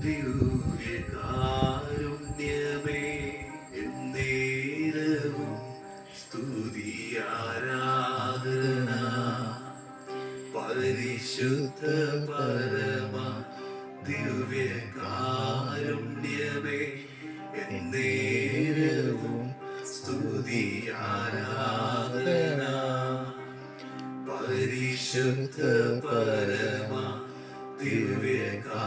ദിവ്യകാരുണ്യമേ എന്നേരവും സ്തുതി ആരാധന പരിശുദ്ധ പരമ ദിവ്യകാരുണ്യമേ എന്നേരവും സ്തുതി ആരാധന പരിശുദ്ധ പരമ ദിവ്യകാരുണ്യമേ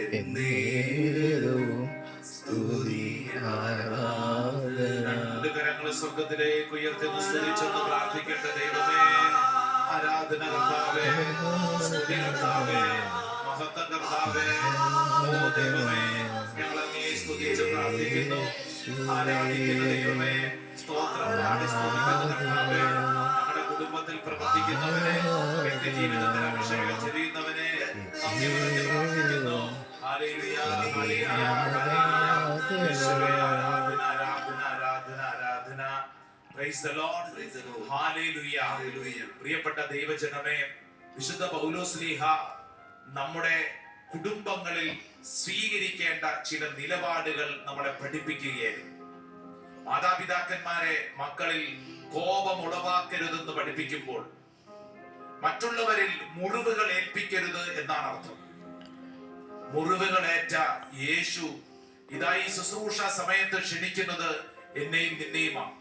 എന്നേരവും സ്തുതി ആരാധന. രണ്ട് കരങ്ങൾ സ്വർഗത്തിലേക്ക് ഉയർത്തുന്ന സ്തുതിച്ചൊന്ന് പ്രാർത്ഥിക്കട്ടെ. ദൈവമേ, ആരാധന കർത്താവേ, സ്തുതി കർത്താവേ, മഹത്വം കർത്താവേ. ഓ ദൈവമേ, ഞങ്ങൾ അങ്ങേ സ്തുതിച്ച് പ്രാർത്ഥിക്കുന്നു, ആരാധിക്കുന്ന ദൈവമേ. സ്തോത്രം പാടി സ്തുതിക്കുന്ന കർത്താവേ, ഞങ്ങളുടെ കുടുംബത്തിൽ പ്രവർത്തിക്കുന്നവനെ, വ്യക്തി ജീവിതത്തിൽ അഭിഷേകം ചെയ്യുന്നവനെ അങ്ങേ വിളിച്ച് പ്രാർത്ഥിക്കുന്നു. ഹല്ലേലൂയ, ഹല്ലേലൂയ, യേശുവേ, ആരാധന, ആരാധന, ആരാധന, ആരാധന. Praise the Lord, praise the Lord, hallelujah, hallelujah. പ്രിയപ്പെട്ട ദൈവജനമേ, വിശുദ്ധ പൗലോസ്ലീഹ നമ്മുടെ കുടുംബങ്ങളിൽ സ്വീകരിക്കേണ്ട ചില നിലപാടുകൾ നമ്മളെ പഠിപ്പിക്കുകയായിരുന്നു. മാതാപിതാക്കന്മാരെ മക്കളിൽ കോപം ഉളവാക്കരുതെന്ന് പഠിപ്പിക്കുമ്പോൾ മറ്റുള്ളവരിൽ മുറിവുകൾ ഏൽപ്പിക്കരുത് എന്നാണ് അർത്ഥം. മുറിവുകളേറ്റ യേശു ഇതായി ശുശ്രൂഷ സമയത്ത് ക്ഷണിക്കുന്നത് എന്നെയും നിന്നെയുമാണ്.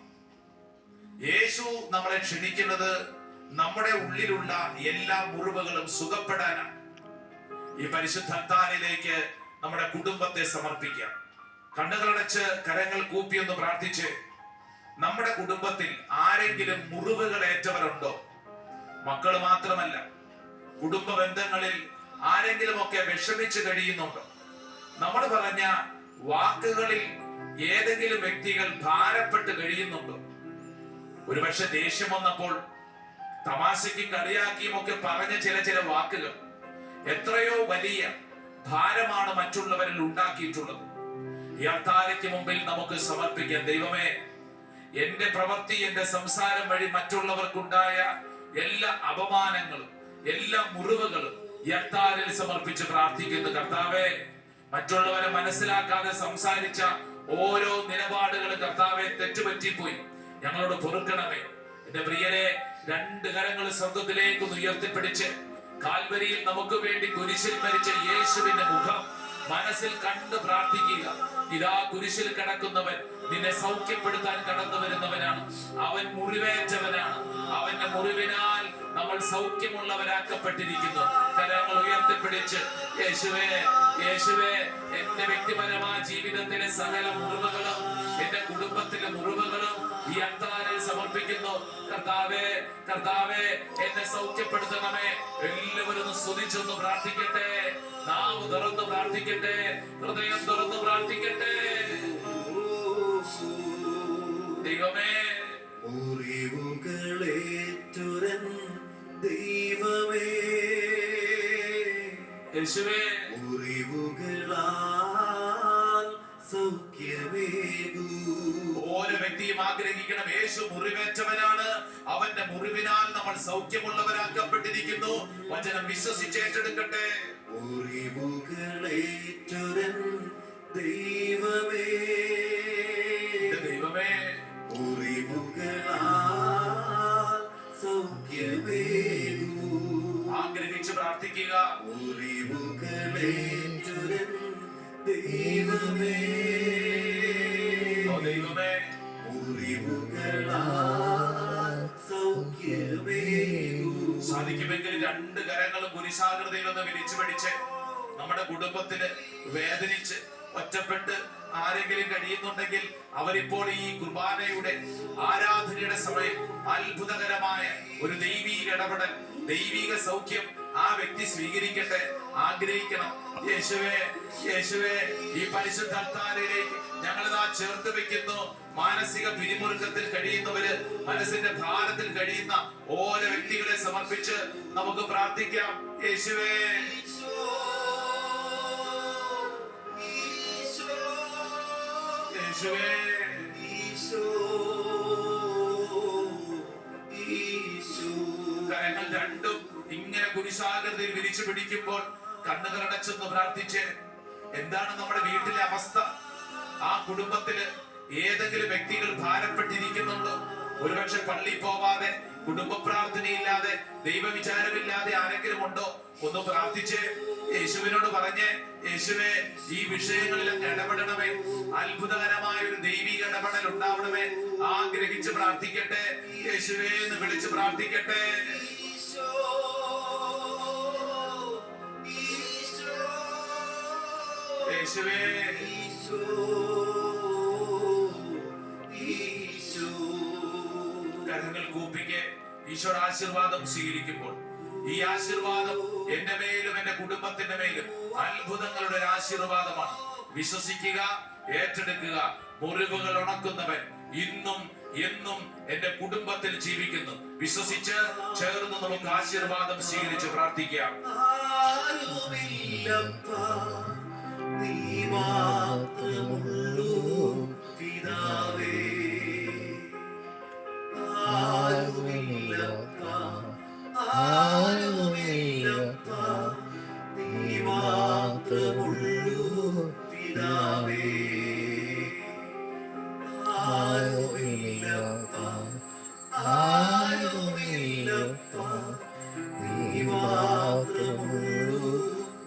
യേശു നമ്മളെ ക്ഷണിക്കുന്നത് നമ്മുടെ ഉള്ളിലുള്ള എല്ലാ മുറിവുകളും സുഖപ്പെടാനാണ്. ഈ പരിശുദ്ധ അത്താനിലേക്ക് നമ്മുടെ കുടുംബത്തെ സമർപ്പിക്കാം. കണ്ണുകളടച്ച് കരങ്ങൾ കൂപ്പിയൊന്ന് പ്രാർത്ഥിച്ച്, നമ്മുടെ കുടുംബത്തിൽ ആരെങ്കിലും മുറിവുകൾ ഏറ്റവരുണ്ടോ? മക്കൾ മാത്രമല്ല, കുടുംബ ബന്ധങ്ങളിൽ ആരെങ്കിലും ഒക്കെ വിഷമിച്ച് കഴിയുന്നുണ്ടോ? നമ്മൾ പറഞ്ഞ വാക്കുകളിൽ ഏതെങ്കിലും വ്യക്തികൾ ഭാരപ്പെട്ട് കഴിയുന്നുണ്ടോ? ഒരുപക്ഷെ ദേഷ്യം വന്നപ്പോൾ തമാശയ്ക്കും കളിയാക്കിയും ഒക്കെ പറഞ്ഞ ചില വാക്കുകൾ എത്രയോ വലിയ ഭാരമാണ് മറ്റുള്ളവരിൽ ഉണ്ടാക്കിയിട്ടുള്ളത്. ഈ അത്താഴയ്ക്ക് മുമ്പിൽ നമുക്ക് സമർപ്പിക്കാം. ദൈവമേ, എന്റെ പ്രവൃത്തി, എന്റെ സംസാരം വഴി മറ്റുള്ളവർക്കുണ്ടായ എല്ലാ അപമാനങ്ങളും, എല്ലാ മുറിവുകളും ഈ അത്താഴയിൽ സമർപ്പിച്ച് പ്രാർത്ഥിക്കുന്നു. കർത്താവേ, മറ്റുള്ളവരെ മനസ്സിലാക്കാതെ സംസാരിച്ച ഓരോ നിലപാടുകളും കർത്താവെ തെറ്റുപറ്റിപ്പോയി, ഞങ്ങളോട് പൊറുക്കണമേ. എന്റെ പ്രിയരെ, രണ്ട് കരങ്ങൾ സ്വർഗത്തിലേക്ക് ഉയർത്തിപ്പിടിച്ച് കാൽവരിയിൽ നമുക്ക് വേണ്ടി കുരിശിൽ മരിച്ച യേശുവിന്റെ മുഖം മനസ്സിൽ കണ്ട് പ്രാർത്ഥിക്കുക. ഇതാ കുരിശിൽ കിടക്കുന്നവൻ നിന്നെ സൗഖ്യപ്പെടുത്താൻ കടന്നു വരുന്നവനാണ്. അവൻ മുറിവേറ്റവനാണ്. അവന്റെ മുറിവിനാൽ നമ്മൾ സൗഖ്യമുള്ളവരാക്കപ്പെട്ടിരിക്കുന്നു. കരങ്ങൾ ഉയർത്തിപ്പിടിച്ച്, യേശുവേ, യേശുവേ, എന്റെ വ്യക്തിപരമായ ജീവിതത്തിലെ സകല മുറിവുകളും, എന്റെ കുടുംബത്തിലെ മുറിവുകളും ഈ അത്താഴയിൽ സമർപ്പിക്കുന്നു. കർത്താവേ, കർത്താവേ, എന്നെ സൗഖ്യപ്പെടുത്തണമേ. എല്ലാവരും സ്തുതിച്ചൊന്ന് പ്രാർത്ഥിക്കട്ടെ. നാവ് തുറന്ന് പ്രാർത്ഥിക്കട്ടെ, ഹൃദയം തുറന്ന് പ്രാർത്ഥിക്കട്ടെ. ദൈവമേ, മുറിവുകളേറ്റുരൻ ദൈവമേ, യേശുവേ, മുറിവുകളാൽ സൗഖ്യമേകൂ. ഓരോ വ്യക്തിയും ആഗ്രഹിക്കണം, യേശു മുറിവേറ്റവനാണ്, അവന്റെ മുറിവിനാൽ നമ്മൾ സൗഖ്യമുള്ളവരാക്കപ്പെട്ടിരിക്കുന്നു. വചനം വിശ്വസിച്ചേറ്റെടുക്കട്ടെ. മുറിവുകളേറ്റുരൻ ദൈവമേ, ദൈവമേ, മുറിവുകളാൽ സൗഖ്യമേകൂ. ആഗ്രഹിച്ച് പ്രാർത്ഥിക്കുക. മുറിവുകളേറ്റുരൻ ദൈവമേ, ദൈവമേ, മുറിവുകളാൽ സൗഖ്യമേകൂ. സാധിക്കുമെങ്കിൽ രണ്ട് കരങ്ങളും കുരിശാകൃതിയിൽ ഒന്ന് വിരിച്ചു പിടിച്ച്, നമ്മുടെ കുടുംബത്തിന് വേദനിച്ച് ഒറ്റപ്പെട്ട് ആരെങ്കിലും കഴിയുന്നുണ്ടെങ്കിൽ അവരിപ്പോൾ ഈ കുർബാനയുടെ ആരാധനയുടെ സമയം അത്ഭുതകരമായ ഒരു ദൈവീക ഇടപെടൽ, ദൈവിക സൗഖ്യം ആ വ്യക്തി സ്വീകരിക്കട്ടെ. ആഗ്രഹിക്കണം. യേശുവേ, യേശുവേ, ഈ പരിശുദ്ധ അൽത്താരയിലേക്ക് ഞങ്ങളിതാ ചേർത്ത് വെക്കുന്നു. മാനസിക പിരിമുറുക്കത്തിൽ കഴിയുന്നവര്, മനസ്സിന്റെ ഭാരത്തിൽ കഴിയുന്ന ഓരോ വ്യക്തികളെ സമർപ്പിച്ച് നമുക്ക് പ്രാർത്ഥിക്കാം. യേശുവേ, യേശുവേ, കരങ്ങൾ രണ്ടും ഇങ്ങനെ കുരിശാകൃതിയിൽ വിരിച്ചു പിടിക്കുമ്പോൾ കണ്ണുകളടച്ചൊന്ന് പ്രാർത്ഥിച്ച്. എന്താണ് നമ്മുടെ വീട്ടിലെ അവസ്ഥ? ആ കുടുംബത്തില് ഏതെങ്കിലും വ്യക്തികൾ ഭാരപ്പെട്ടിരിക്കുന്നുണ്ടോ? ഒരുപക്ഷെ പള്ളി പോവാതെ, കുടുംബ പ്രാർത്ഥനയില്ലാതെ, ദൈവവിചാരമില്ലാതെ ആരെങ്കിലും ഉണ്ടോ? ഒന്ന് പ്രാർത്ഥിച്ച് യേശുവിനോട് പറഞ്ഞ്, യേശുവേ, ഈ വിഷയങ്ങളിൽ അങ്ങ് ഇടപെടണമേ, അത്ഭുതകരമായ ഒരു ദൈവിക ഇടപെടൽ ഉണ്ടാവണമേ. ആഗ്രഹിച്ച് പ്രാർത്ഥിക്കട്ടെ, യേശുവേ എന്ന് വിളിച്ച് പ്രാർത്ഥിക്കട്ടെ. യേശുവേ, കരങ്ങൾ കൂപ്പിക്ക് ഈശോയുടെ ആശീർവാദം സ്വീകരിക്കുമ്പോൾ ഈ ആശീർവാദം എന്റെ മേലും എന്റെ കുടുംബത്തിന്റെ മേലും അത്ഭുതങ്ങളുടെ ഒരു ആശീർവാദമാണ്. വിശ്വസിക്കുക, ഏറ്റെടുക്കുക. മുറിവുകൾ ഉണക്കുന്നവൻ ഇന്നും എന്നും എന്റെ കുടുംബത്തിൽ ജീവിക്കുന്നു. വിശ്വസിച്ച് ചേർന്ന് നമുക്ക് ആശീർവാദം സ്വീകരിച്ച് പ്രാർത്ഥിക്കാം. നീ മാത്രമുള്ളൂ പിതാവേ, ആരുമില്ലപ്പ, ആരുമില്ലപ്പ, നീ മാത്രമുള്ളൂ പിതാവേ, ആരുമില്ലപ്പ, ആരുമില്ലപ്പ, നീ മാത്രമുള്ളൂ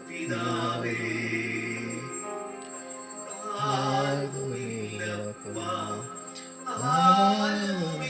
പിതാവേ, ആരുമില്ലപ്പ, ആരുമില്ലപ്പ.